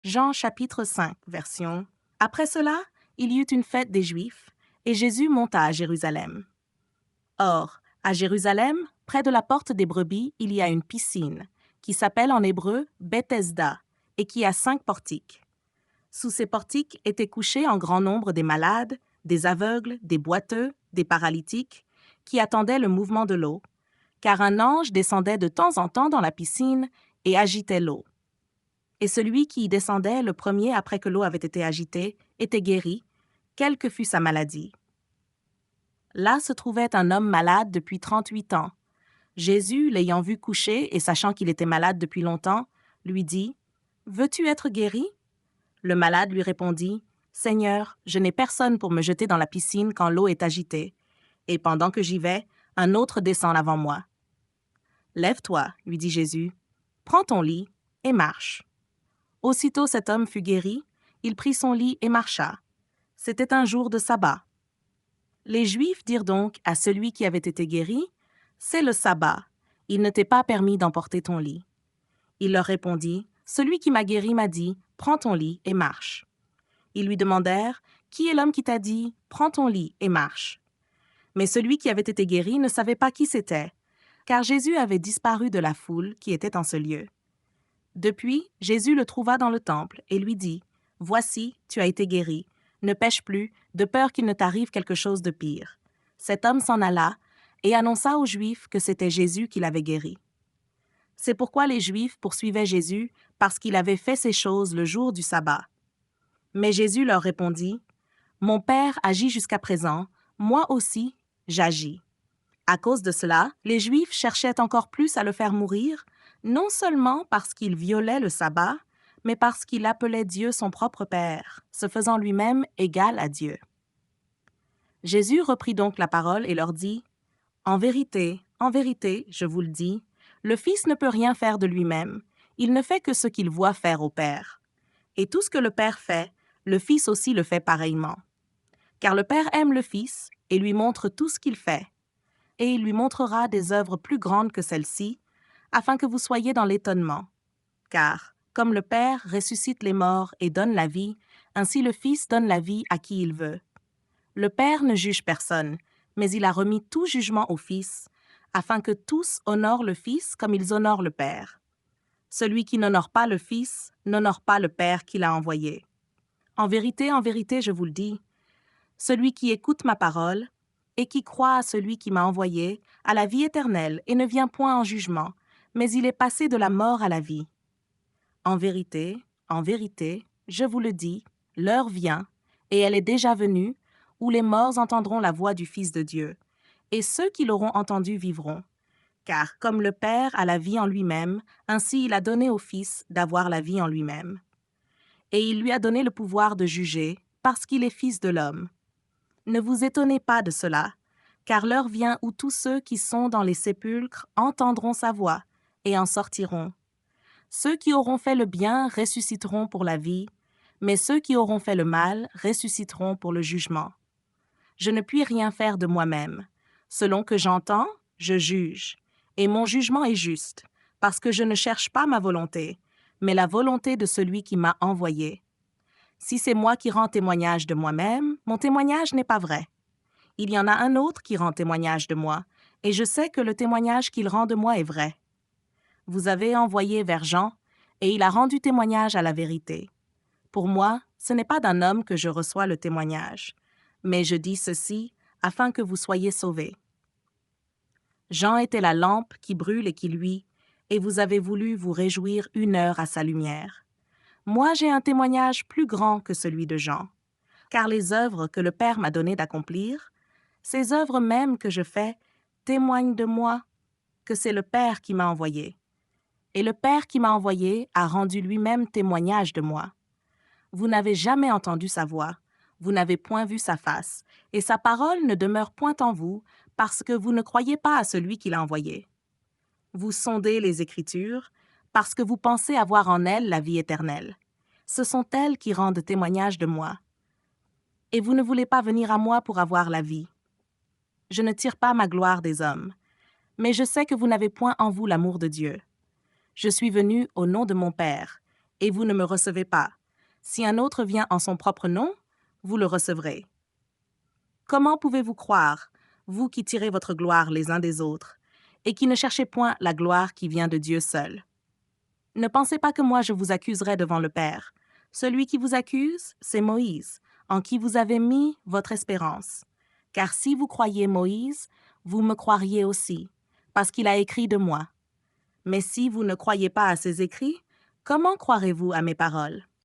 Jean chapitre 5, version. Après cela, il y eut une fête des Juifs, et Jésus monta à Jérusalem. Or, à Jérusalem, près de la porte des brebis, il y a une piscine, qui s'appelle en hébreu Bethesda, et qui a 5 portiques. Sous ces portiques étaient couchés en grand nombre des malades, des aveugles, des boiteux, des paralytiques, qui attendaient le mouvement de l'eau, car un ange descendait de temps en temps dans la piscine et agitait l'eau. Et celui qui y descendait le premier après que l'eau avait été agitée était guéri, quelle que fût sa maladie. Là se trouvait un homme malade depuis 38 ans. Jésus, l'ayant vu couché et sachant qu'il était malade depuis longtemps, lui dit « Veux-tu être guéri ?» Le malade lui répondit « Seigneur, je n'ai personne pour me jeter dans la piscine quand l'eau est agitée, et pendant que j'y vais, un autre descend avant moi. »« Lève-toi, lui dit Jésus, prends ton lit et marche. » Aussitôt cet homme fut guéri, il prit son lit et marcha. C'était un jour de sabbat. Les Juifs dirent donc à celui qui avait été guéri, « C'est le sabbat, il ne t'est pas permis d'emporter ton lit. » Il leur répondit, « Celui qui m'a guéri m'a dit, prends ton lit et marche. » Ils lui demandèrent, « Qui est l'homme qui t'a dit, prends ton lit et marche ?» Mais celui qui avait été guéri ne savait pas qui c'était, car Jésus avait disparu de la foule qui était en ce lieu. Depuis, Jésus le trouva dans le temple et lui dit, « Voici, tu as été guéri, ne pêche plus, de peur qu'il ne t'arrive quelque chose de pire. » Cet homme s'en alla et annonça aux Juifs que c'était Jésus qui l'avait guéri. C'est pourquoi les Juifs poursuivaient Jésus, parce qu'il avait fait ces choses le jour du sabbat. Mais Jésus leur répondit, « Mon Père agit jusqu'à présent, moi aussi j'agis. » À cause de cela, les Juifs cherchaient encore plus à le faire mourir, non seulement parce qu'il violait le sabbat, mais parce qu'il appelait Dieu son propre Père, se faisant lui-même égal à Dieu. Jésus reprit donc la parole et leur dit, « en vérité, je vous le dis, le Fils ne peut rien faire de lui-même, il ne fait que ce qu'il voit faire au Père. Et tout ce que le Père fait, le Fils aussi le fait pareillement. Car le Père aime le Fils et lui montre tout ce qu'il fait. Et il lui montrera des œuvres plus grandes que celles-ci, afin que vous soyez dans l'étonnement. Car, comme le Père ressuscite les morts et donne la vie, ainsi le Fils donne la vie à qui il veut. Le Père ne juge personne, mais il a remis tout jugement au Fils, afin que tous honorent le Fils comme ils honorent le Père. Celui qui n'honore pas le Fils n'honore pas le Père qui l'a envoyé. En vérité, je vous le dis, celui qui écoute ma parole et qui croit à celui qui m'a envoyé a la vie éternelle et ne vient point en jugement, mais il est passé de la mort à la vie. En vérité, je vous le dis, l'heure vient, et elle est déjà venue, où les morts entendront la voix du Fils de Dieu, et ceux qui l'auront entendu vivront. Car comme le Père a la vie en lui-même, ainsi il a donné au Fils d'avoir la vie en lui-même. Et il lui a donné le pouvoir de juger, parce qu'il est Fils de l'homme. Ne vous étonnez pas de cela, car l'heure vient où tous ceux qui sont dans les sépulcres entendront sa voix et en sortiront. Ceux qui auront fait le bien ressusciteront pour la vie, mais ceux qui auront fait le mal ressusciteront pour le jugement. Je ne puis rien faire de moi-même. Selon que j'entends, je juge, et mon jugement est juste, parce que je ne cherche pas ma volonté, mais la volonté de celui qui m'a envoyé. Si c'est moi qui rends témoignage de moi-même, mon témoignage n'est pas vrai. Il y en a un autre qui rend témoignage de moi, et je sais que le témoignage qu'il rend de moi est vrai. Vous avez envoyé vers Jean, et il a rendu témoignage à la vérité. Pour moi, ce n'est pas d'un homme que je reçois le témoignage, mais je dis ceci afin que vous soyez sauvés. Jean était la lampe qui brûle et qui luit, et vous avez voulu vous réjouir 1 heure à sa lumière. Moi, j'ai un témoignage plus grand que celui de Jean, car les œuvres que le Père m'a donné d'accomplir, ces œuvres mêmes que je fais, témoignent de moi, que c'est le Père qui m'a envoyé. Et le Père qui m'a envoyé a rendu lui-même témoignage de moi. Vous n'avez jamais entendu sa voix, vous n'avez point vu sa face, et sa parole ne demeure point en vous, parce que vous ne croyez pas à celui qui l'a envoyé. Vous sondez les Écritures, parce que vous pensez avoir en elles la vie éternelle. Ce sont elles qui rendent témoignage de moi. Et vous ne voulez pas venir à moi pour avoir la vie. Je ne tire pas ma gloire des hommes, mais je sais que vous n'avez point en vous l'amour de Dieu. Je suis venu au nom de mon Père, et vous ne me recevez pas. Si un autre vient en son propre nom, vous le recevrez. Comment pouvez-vous croire, vous qui tirez votre gloire les uns des autres, et qui ne cherchez point la gloire qui vient de Dieu seul? Ne pensez pas que moi je vous accuserai devant le Père. Celui qui vous accuse, c'est Moïse, en qui vous avez mis votre espérance. Car si vous croyez Moïse, vous me croiriez aussi, parce qu'il a écrit de moi. Mais si vous ne croyez pas à ses écrits, comment croirez-vous à mes paroles?